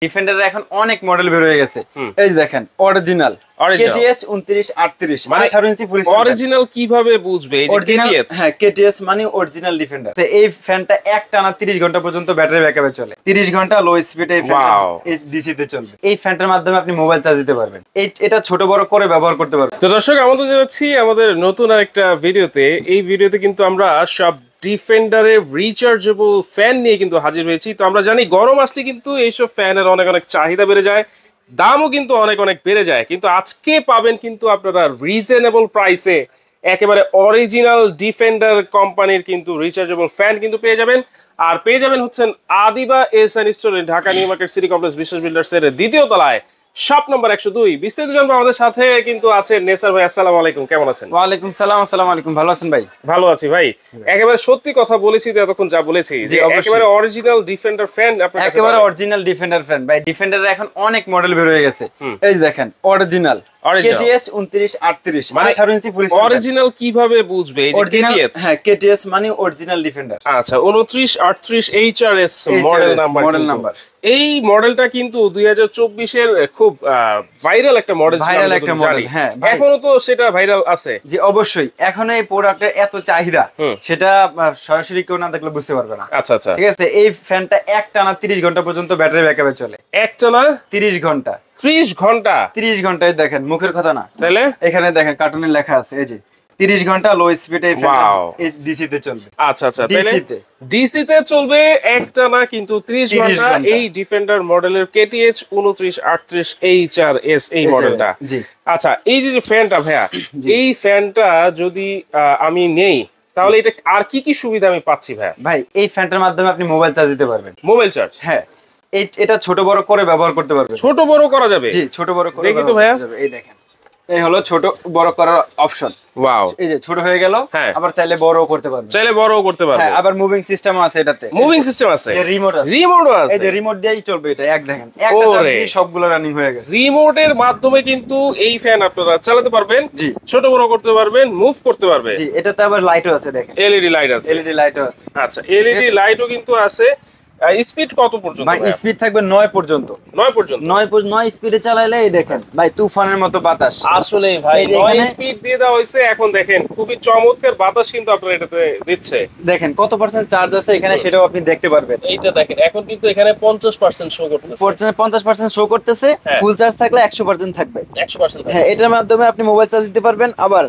ডিফেন্ডারের এখন অনেক মডেল বের হয়ে গেছে। এই দেখেন অরিজিনাল কেটিএস 2938 মানে 18 ইঞ্চি ফুল স্ক্রিন। অরিজিনাল কিভাবে বুঝবে এই যে কেটিএস? হ্যাঁ, কেটিএস মানে অরিজিনাল ডিফেন্ডার। তো এই ফ্যানটা একটানা 30 ঘন্টা পর্যন্ত ব্যাটারি ব্যাকআপে চলে। 30 ঘন্টা লো স্পিডে এই ফ্যানটা ডিসি তে চলবে। এই ফ্যানটার মাধ্যমে আপনি মোবাইল চার্জ দিতে পারবেন। এটা ছোট বড় করে ব্যবহার করতে পারবেন। তো দর্শক, আমন্ত্রণ জানাচ্ছি আমাদের নতুন আরেকটা ভিডিওতে। এই ভিডিওতে কিন্তু আমরা সব ডিফেন্ডারের রিচার্জেবল ফ্যান নিয়ে কিন্তু হাজির হয়েছি। তো আমরা জানি গরম আসলে কিন্তু এইসব ফ্যানের অনেক অনেক চাহিদা বেড়ে যায়, দামও কিন্তু অনেক অনেক বেড়ে যায়। কিন্তু আজকে পাবেন কিন্তু আপনারা রিজনেবল প্রাইসে একেবারে অরিজিনাল ডিফেন্ডার কোম্পানির কিন্তু রিচার্জেবল ফ্যান কিন্তু পেয়ে যাবেন। আর পেয়ে যাবেন হচ্ছেন আদিবা এসএন স্টোরে, Dhaka new market city complex বিশ্বাস বিল্ডার্সের দ্বিতীয় তলায়, শপ নম্বর 102। বিস্তারিত জানবো আমাদের সাথে কিন্তু আছে নেসার ভাই। আসসালামু আলাইকুম, কেমন আছেন? ওয়ালাইকুম সালাম। আসসালামু আলাইকুম, ভালো আছেন ভাই? ভালো আছি ভাই। একেবারে সত্যি কথা বলেছি তো এতক্ষণ যা বলেছি, যে একেবারে অরিজিনাল ডিফেন্ডার ফ্যান আপনার কাছে। একেবারে অরিজিনাল ডিফেন্ডার ফ্যান ভাই। ডিফেন্ডারের এখন অনেক মডেল বের হয়ে গেছে। এই দেখেন অরিজিনাল কেটিএস 2938 মানে 18 ইঞ্চি ফুল স্ক্রিন। অরিজিনাল কিভাবে বুঝবে এই যে কেটিএস? হ্যাঁ, কেটিএস মানে অরিজিনাল ডিফেন্ডার। আচ্ছা, 2938 এইচআরএস মডেল নাম্বার। এই মডেলটা কিন্তু 2024 এর খুব ভাইরাল একটা মডেল ছিল। ভাইরাল একটা মডেল, হ্যাঁ। এখনো তো সেটা ভাইরাল আছে। জি অবশ্যই, এখনো এই প্রোডাক্টের এত চাহিদা, সেটা সরাসরি কেউ না দেখলে বুঝতে পারবে না। আচ্ছা আচ্ছা, ঠিক আছে। এই ফ্যানটা একটানা 30 ঘন্টা পর্যন্ত ব্যাটারি ব্যাকআপে চলে। একটানা 30 ঘন্টা? 30 ঘন্টা? 30 ঘন্টায় দেখেন, মুখের কথা না, তাহলে এখানে দেখেন কার্টুনে লেখা আছে, এই যে 30 ঘন্টা লো স্পিডে ডিসি তে চলবে। আচ্ছা আচ্ছা, তাহলে ডিসি তে চলবে একটানা কিন্তু 30 ঘন্টা। এই ডিফেন্ডার মডেলের কেটিএইচ 2938 এইচআরএস এই মডেলটা। জি আচ্ছা, এই যে ফ্যানটা ভাইয়া, এই ফ্যানটা যদি আমি নেই তাহলে এটা আর কি কি সুবিধা আমি পাচ্ছি ভাইয়া? ভাই, এই ফ্যানটার মাধ্যমে আপনি মোবাইল চার্জ দিতে পারবেন। Mobile charge? হ্যাঁ, এটা ছোট বড় করে ব্যবহার করতে পারবেন। ছোট বড় করা যাবে? জি, ছোট বড় করে। দেখি তো ভাইয়া। এই দেখেন, এই হলো ছোট বড় করার অপশন। ওয়াও, এই যে ছোট হয়ে গেল, আবার চাইলে বড়ও করতে পারবেন। চাইলে বড়ও করতে পারবেন। হ্যাঁ, আবার মুভিং সিস্টেমও আছে এটাতে। মুভিং সিস্টেম আছে, রিমোটও আছে। এই যে রিমোট দিয়েই চলবে এটা। দেখেন একটা চার্জ দিয়ে সবগুলো রানিং হয়ে গেছে। রিমোটের মাধ্যমে কিন্তু এই ফ্যান আপনারা চালাতে পারবেন। জি, ছোট বড় করতে পারবেন, মুভ করতে পারবেন। জি, এটাতে আবার লাইটও আছে, দেখেন এলইডি লাইট আছে। এলইডি লাইটও আছে। আচ্ছা, এলইডি লাইটও কিন্তু আছে। স্পিড কত পর্যন্ত? ভাই স্পিড থাকবে 9 পর্যন্ত। 9 পর্যন্ত? 9 স্পিডে চালাইলে এই দেখেন ভাই তুফানের মতো বাতাস। আসলে ভাই 9 স্পিড দিয়ে দেওয়া হয়েছে। এখন দেখেন খুবই চমৎকার বাতাস কিন্তু আপনার এটাতে দিচ্ছে। দেখেন কত পার্সেন্ট চার্জ আছে এখানে, সেটাও আপনি দেখতে পারবেন। এইটা দেখেন, এখন কিন্তু এখানে 50% শো করতেছে। 50% শো করতেছে। ফুল চার্জ থাকলে 100% থাকবে। 100%? হ্যাঁ, এটার মাধ্যমে আপনি মোবাইল চার্জ দিতে পারবেন। আবার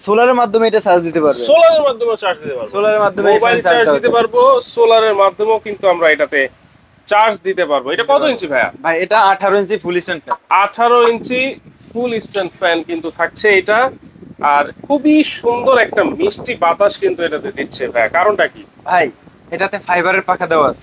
সোলারের মাধ্যমে এটা চার্জ দিতে পারবেন। সোলারের মাধ্যমে চার্জ দিতে পারবো। সোলারের মাধ্যমে মোবাইল চার্জ দিতে পারবো, সোলারের মাধ্যমেও কিন্তু আমরা এটাতে চার্জ দিতে পারবো। এটা কত ইঞ্চি ভাইয়া? ভাই এটা 18 ইঞ্চি ফুল স্ট্যান্ড ফ্যান। 18 ইঞ্চি ফুল স্ট্যান্ড ফ্যান কিন্তু থাকছে এটা। আর খুবই সুন্দর একটা মিষ্টি বাতাস কিন্তু এটাতে দিচ্ছে ভাইয়া। কারণটা কি? ভাই এটাতে ফাইবারের পাখা দেওয়া আছে।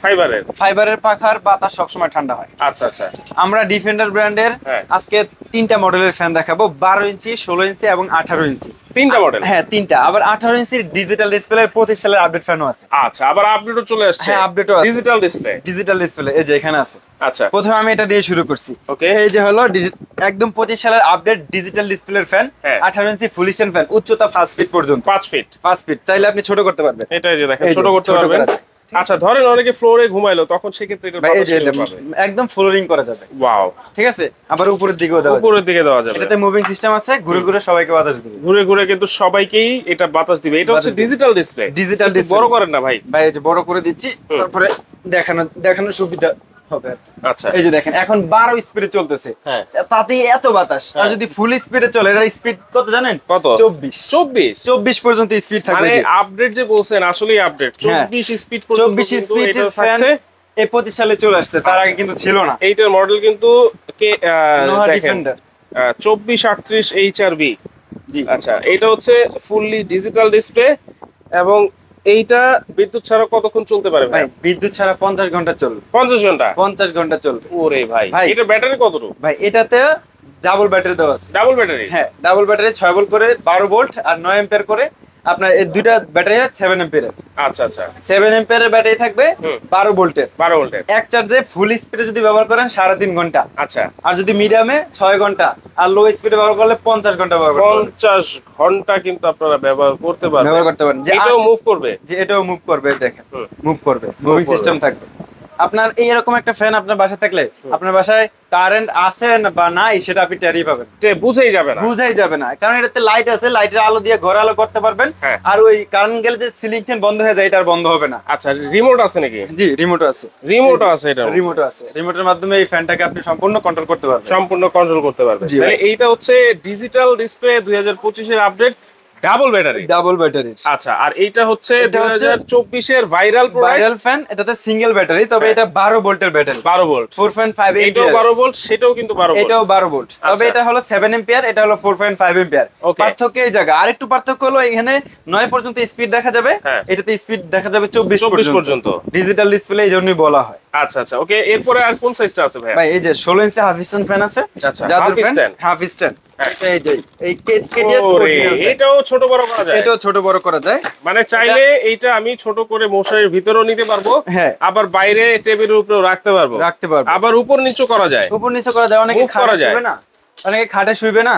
ফাইবারের পাখার বাতাস সবসময় ঠান্ডা হয়। আচ্ছা আচ্ছা। আমরা ডিফেন্ডার ব্র্যান্ডের আজকে 3টা মডেলের ফ্যান দেখাবো, 12 ইঞ্চি, 16 ইঞ্চি এবং 18 ইঞ্চি। 3টা মডেল? হ্যাঁ 3টা। আবার 18 ইঞ্চির ডিজিটাল ডিসপ্লে 25 সালের আপডেট ফ্যানও আছে। আচ্ছা, আবার আপডেটও চলে আসছে? হ্যাঁ, আপডেটও আছে। ডিজিটাল ডিসপ্লে এই যে এখানে আছে। আচ্ছা, প্রথমে আমি এটা দিয়ে শুরু করছি। ওকে। এই যে হলো একদম 25 সালের আপডেট ডিজিটাল ডিসপ্লের ফ্যান, 18 ইঞ্চি ফুল স্ট্যান্ড ফ্যান, উচ্চতা 5 ফিট পর্যন্ত। 5 ফিট? 5 ফিট। চাইলে আপনি ছোট করতে পারবেন। এটাই যে দেখেন, ছোট করতে পারবেন। আচ্ছা, ধরেন অনেকে ফ্লোরে ঘুমাইলো, তখন সেক্ষেত্রে এটা একদম ফ্লোরিং করা যাবে। ওয়াও, ঠিক আছে। আবার উপরের দিকেও দেওয়া যাবে। উপরের দিকে দেওয়া যাবে। এটাতে মুভিং সিস্টেম আছে, ঘুরে ঘুরে সবাইকে বাতাস দিবে। ঘুরে ঘুরে কিন্তু সবাইকেই এটা বাতাস দিবে। এটা হচ্ছে ডিজিটাল ডিসপ্লে। ডিজিটাল ডিসপ্লে বড় করেন না ভাই। ভাই এই যে বড় করে দিচ্ছি, তারপরে দেখানোর সুবিধা হবে। আচ্ছা, এই যে দেখেন এখন 12 স্পিডে চলতেছে। তাতেই এত বাতাস। আর যদি ফুল স্পিডে চলে, এর স্পিড কত জানেন? কত? 24 পর্যন্ত স্পিড থাকবে। মানে আপডেট যে বলছেন, আসলেই আপডেট 24 স্পিড পর্যন্ত। 24 স্পিডের ফ্যান এই 25 সালে চলে আসছে, তার আগে কিন্তু ছিল না। এইটার মডেল কিন্তু নোহা ডিফেন্ডার 2438 এইচআরবি। জি। আচ্ছা, এটা হচ্ছে ফুললি ডিজিটাল ডিসপ্লে। এবং এইটা বিদ্যুৎ ছাড়া কতক্ষণ চলতে পারে ভাই? বিদ্যুৎ ছাড়া 50 ঘন্টা চলবে। 50 ঘন্টা? 50 ঘন্টা চলবে। ওরে ভাই, এটা ব্যাটারি কতটুকু? ভাই এটাতে ডাবল ব্যাটারি দেওয়া আছে। Double battery? হ্যাঁ, ডাবল ব্যাটারি 6 ভোল্ট করে 12 ভোল্ট আর 9 অ্যাম্পিয়ার করে। আপনার এই দুইটা ব্যাটারি 7 অ্যাম্পিয়ারের। আচ্ছা আচ্ছা, 7 অ্যাম্পিয়ারের ব্যাটারি থাকবে 12 ভোল্টের। এক চার্জে ফুল স্পিডে যদি ব্যবহার করেন 3.5 ঘন্টা। আচ্ছা। আর যদি মিডিয়ামে 6 ঘন্টা, আর লো স্পিডে ব্যবহার করলে 50 ঘন্টা ব্যবহার করতে পারবেন। 50 ঘন্টা কিন্তু আপনারা ব্যবহার করতে পারবেন। যে এটাও মুভ করবে? যে এটাও মুভ করবে, দেখেন মুভ করবে, মুভিং সিস্টেম থাকবে। আপনার এইরকম একটা ফ্যান আপনার বাসায় থাকলে আপনার বাসায় কারেন্ট আছে বা নাই সেটা আপনি টেরই পাবেন, বুঝেই যাবে না, বুঝাই যাবে না, কারণ এটাতে লাইট আছে, লাইটের আলো দিয়ে ঘর আলো করতে পারবেন। আর ওই কারেন্ট গেলে যে সিলিং ফ্যান বন্ধ হয়ে যায় এটা আর বন্ধ হবে না। আচ্ছা, রিমোট আছে নাকি? জি, রিমোটও আছে, রিমোটও আছে, এটা রিমোটও আছে, রিমোটের মাধ্যমে এই ফ্যানটাকে আপনি সম্পূর্ণ কন্ট্রোল করতে পারবেন, সম্পূর্ণ কন্ট্রোল করতে পারবেন। তাহলে এইটা হচ্ছে ডিজিটাল ডিসপ্লে 2025 এর update, double battery, double battery. আচ্ছা, আর এইটা হচ্ছে 2024 এর ভাইরাল ফ্যান, এটাতে সিঙ্গেল ব্যাটারি, তবে এটা 12 ভোল্টের ব্যাটারি, 12 ভোল্ট, 4.5 এম্পিয়ার। এটাও 12 ভোল্ট, সেটাও কিন্তু 12 ভোল্ট, এটাও 12 ভোল্ট, তবে এটা হলো 7 এম্পিয়ার, এটা হলো 4.5 এম্পিয়ার। পার্থক্য এই জায়গা, আরেকটু পার্থক্য হলো এখানে 9 পর্যন্ত স্পিড দেখা যাবে, এটাতে স্পিড দেখা যাবে 24 পর্যন্ত। ডিজিটাল ডিসপ্লে এই জন্যই বলা হয়। আচ্ছা আচ্ছা, ওকে। এরপরে আর কোন সাইজটা আছে ভাই? ভাই এই যে 16 ইঞ্চি হাফ স্ট্যান্ড ফ্যান আছে। আচ্ছা, জাদুর ফ্যান, হাফ স্ট্যান্ড। এই যে এই কেটিএস অরিজিনাল, এটাও ছোট বড় করা যায়, এটাও ছোট বড় করা যায়, মানে চাইলে এইটা আমি ছোট করে মশারির ভিতরেও নিতে পারবো, আবার বাইরে টেবিলের উপরেও রাখতে পারবো, আবার উপর নিচু করা যায়, উপর নিচু করা যায়, অনেকে করা যায় না, অনেকে খাটে শুইবে না,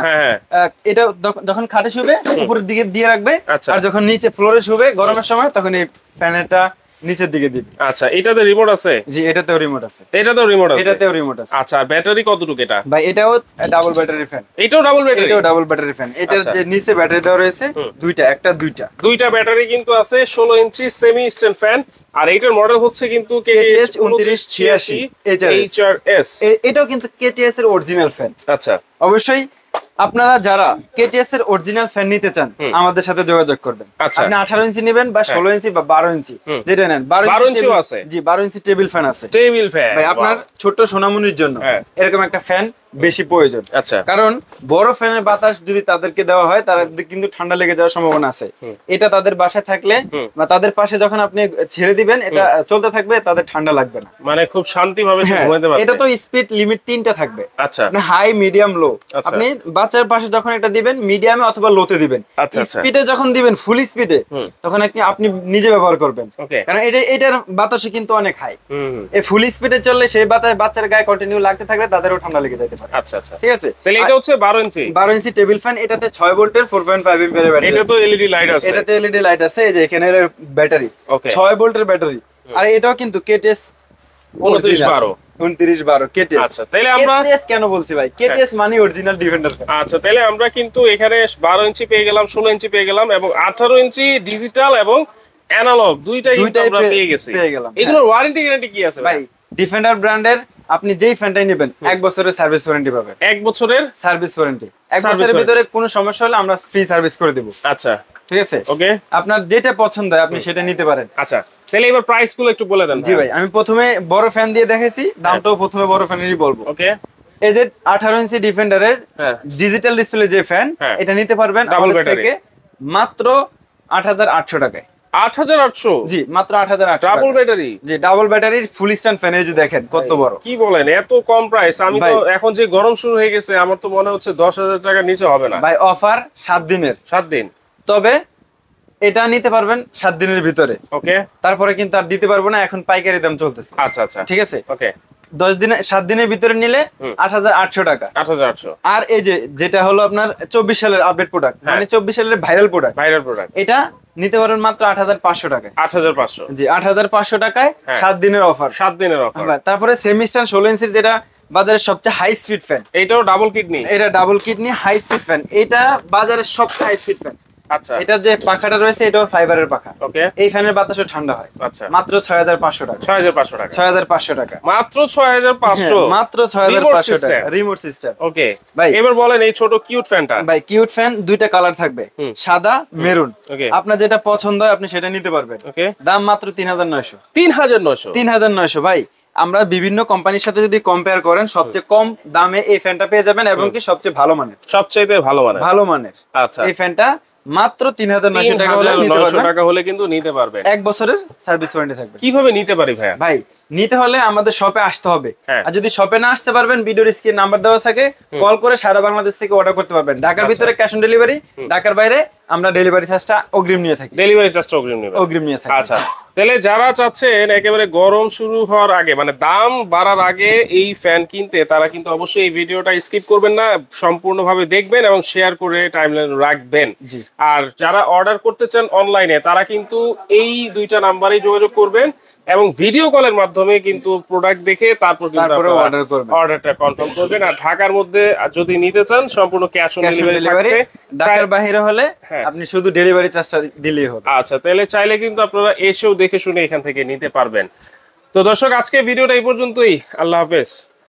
এটা যখন খাটে শুইবে উপরের দিকে দিয়ে রাখবে, আর যখন নিচে ফ্লোরে শুইবে গরমের সময় তখন এই ফ্যানটা নিচের দিকে দিবে। আচ্ছা, এটাতে রিমোট আছে? জি, এটাতেও রিমোট আছে, এটাতেও রিমোট আছে, এটাতেও রিমোট আছে। আচ্ছা, ব্যাটারি কতটুকু এটা? ভাই এটাও ডাবল ব্যাটারি ফ্যান, এটাও ডাবল ব্যাটারি, এটাও ডাবল ব্যাটারি ফ্যান। এটার যে নিচে ব্যাটারি দেওয়া রয়েছে দুইটা ব্যাটারি কিন্তু আছে, 16 ইঞ্চি সেমি স্ট্যান্ড ফ্যান, আর এইটার মডেল হচ্ছে কিন্তু KTH 2986 HRS। এটাও কিন্তু KTS এর অরিজিনাল ফ্যান। আচ্ছা, অবশ্যই আপনারা যারা KTS এর অরিজিনাল ফ্যান নিতে চান আমাদের সাথে যোগাযোগ করবেন। আপনি 18 ইঞ্চি নেবেন বা 16 ইঞ্চি বা 12 ইঞ্চি যেটা নেন, 12 ইঞ্চিও আছে। জি, 12 ইঞ্চি টেবিল ফ্যান আছে, টেবিল ফ্যান। ভাই আপনার ছোট সোনামণির জন্য এরকম একটা ফ্যান বেশি প্রয়োজন। আচ্ছা, কারণ বড় ফ্যানের বাতাস যদি তাদেরকে দেওয়া হয় তাদের কিন্তু ঠান্ডা লেগে যাওয়ার সম্ভাবনা আছে। এটা তাদের বাসায় থাকলে বা তাদের পাশে যখন আপনি ছেড়ে দিবেন এটা চলতে থাকবে, তাদের ঠান্ডা লাগবে না, মানে খুব শান্তিভাবে ঘুমাতে পারবে। এটা তো স্পিড লিমিট 3টা থাকবে। আচ্ছা, মানে হাই, মিডিয়াম, লো। আপনি বাচ্চার পাশে যখন এটা দিবেন মিডিয়ামে অথবা লোতে দিবেন। স্পিডে যখন দিবেন ফুল স্পিডে তখন আপনি নিজে ব্যবহার করবেন, কারণ এটার বাতাসে কিন্তু অনেক হাই। এই ফুল স্পিডে চললে সেই বাতাস বাচ্চার গায়ে কন্টিনিউ লাগতে থাকলে তাদেরও ঠান্ডা লেগে যেতে পারে। আচ্ছা আচ্ছা, ঠিক আছে। তাহলে এটা হচ্ছে 12 ইঞ্চি টেবিল ফ্যান, এটাতে 6 ভোল্টের 4.5 এম্পিয়ারের ব্যাটারি। এটা তো এলইডি লাইট আছে, এটাতে এলইডি লাইট আছে, এই যে এখানে ব্যাটারি 6 ভোল্টের ব্যাটারি। আর এটাও কিন্তু KTS 2912 KTS। আচ্ছা, তাহলে আমরা KTS কেন বলছি ভাই? KTS মানে অরিজিনাল ডিফেন্ডার ফ্যান। আচ্ছা, তাহলে আমরা কিন্তু এখানে 12 ইঞ্চি পেয়ে গেলাম, 16 ইঞ্চি পেয়ে গেলাম, এবং 18 ইঞ্চি ডিজিটাল এবং অ্যানালগ দুইটাই আমরা পেয়ে গেছি। এগুলোর ওয়ারেন্টি গ্যারান্টি কি আছে ভাই? ডিফেন্ডার ব্র্যান্ডের আপনি যেই ফ্যানটাই নেবেন 1 বছরের সার্ভিস ওয়ারেন্টি পাবেন। 1 বছরের সার্ভিস ওয়ারেন্টি, 1 বছরের ভিতরে কোনো সমস্যা হলে আমরা ফ্রি সার্ভিস করে দেব। আচ্ছা, ঠিক আছে, ওকে। আপনার যেটা পছন্দ হয় আপনি সেটা নিতে পারেন। আচ্ছা, তাহলে এবার প্রাইস গুলো একটু বলে দেন। জি ভাই, আমি প্রথমে বড় ফ্যান দিয়ে দেখাইছি, দামটাও প্রথমে বড় ফ্যানেরই বলবো। ওকে, এই যে 18 ইঞ্চি ডিফেন্ডারের ডিজিটাল ডিসপ্লে যে ফ্যান, এটা নিতে পারবেন আমাদের থেকে মাত্র 8800 টাকায়। 8800? জি, মাত্র 8800। Double battery? জি, ডাবল ব্যাটারির ফুল স্ট্যান্ড ফ্যান, এই যে দেখেন কত বড়। কি বলেন, এত কম প্রাইস? আমি তো এখন যে গরম শুরু হয়ে গেছে আমার তো মনে হচ্ছে 10,000 টাকার নিচে হবে না। ভাই অফার 7 দিনের। 7 দিন? তবে এটা নিতে পারবেন 7 দিনের ভিতরে। ওকে, তারপরে কিন্তু আর দিতে পারবো না, এখন পাইকারি দাম চলতেছে। আচ্ছা আচ্ছা, ঠিক আছে। ওকে, 7 দিনের ভিতরে নিলে 8800 টাকা। 8800। আর এই যে যেটা হলো আপনার 24 সালের আপডেট প্রোডাক্ট, মানে 24 সালের ভাইরাল প্রোডাক্ট, এটা নিতে পারবেন মাত্র 8500 টাকায়। 8500? জি, 8500 টাকায় 7 দিনের অফার। 7 দিনের অফার। তারপরে সেমিস্টার 16 ইঞ্চির যেটা বাজারের সবচেয়ে হাই স্পিড ফ্যান, এটাও ডাবল কিডনি? এটা double kidney high speed fan, এটা বাজারের সবচেয়ে হাই স্পিড ফ্যান। আচ্ছা, এটা যে পাখাটা রয়েছে এটাও ফাইবারের পাখা। ওকে, এই ফ্যানের বাতাসও ঠান্ডা হয়। আচ্ছা, মাত্র 6500 টাকা। 6500 টাকা? 6500 টাকা মাত্র 6500? মাত্র 6500 টাকা, রিমোট সিস্টেম। ওকে ভাই, এবার বলেন এই ছোট কিউট ফ্যানটা। ভাই কিউট ফ্যান দুইটা কালার থাকবে, সাদা, মেরুন। আপনার যেটা পছন্দ হয় আপনি সেটা নিতে পারবেন। ওকে, দাম মাত্র 3900। 3900? 3900 ভাই। আমরা বিভিন্ন কোম্পানির সাথে যদি কম্পেয়ার করেন সবচেয়ে কম দামে এই ফ্যানটা পেয়ে যাবেন, এবং কি সবচেয়ে ভালো মানের। সবচেয়ে ভালো মানের। আচ্ছা, এই ফ্যানটা মাত্র 3900 টাকা হলে নিতে পারবেন। 900 টাকা হলে কিন্তু নিতে পারবেন। 1 বছরের সার্ভিস ওয়ারেন্টি থাকবে। কিভাবে নিতে পারি ভাইয়া? ভাই নিতে হলে আমাদের শপে আসতে হবে, আর যদি শপে না আসতে পারবেন ভিডিওর স্ক্রিনে নাম্বার দেওয়া থাকে, কল করে সারা বাংলাদেশ থেকে অর্ডার করতে পারবেন। ঢাকার ভিতরে ক্যাশ অন ডেলিভারি, ঢাকার বাইরে আমরা ডেলিভারি চার্জটা অগ্রিম নিয়ে থাকি। ডেলিভারি চার্জটা অগ্রিম নিয়ে থাকি। আচ্ছা, তাহলে যারা চাচ্ছেন একেবারে গরম শুরু হওয়ার আগে, মানে দাম বাড়ার আগে এই ফ্যান কিনতে, তারা কিন্তু অবশ্যই এই ভিডিওটা স্কিপ করবেন না, সম্পূর্ণভাবে দেখবেন এবং শেয়ার করে টাইমলাইন রাখবেন। আর যারা অর্ডার করতে চান অনলাইনে, তারা কিন্তু এই দুইটা নাম্বারেই যোগাযোগ করবেন। এবং ভিডিও কলের মাধ্যমে কিন্তু প্রোডাক্ট দেখে তারপর কিন্তু অর্ডারটা কনফার্ম করবেন। আর ঢাকার মধ্যে যদি নিতে চান সম্পূর্ণ ক্যাশ অন ডেলিভারি থাকছে। ঢাকার বাইরে হলে আপনি শুধু ডেলিভারি চার্জটা দিলেই হবে। আচ্ছা, তাহলে চাইলে কিন্তু আপনারা এসেও দেখে শুনে এখান থেকে নিতে পারবেন। তো দর্শক, আজকে ভিডিওটা এই পর্যন্তই। আল্লাহ হাফেজ।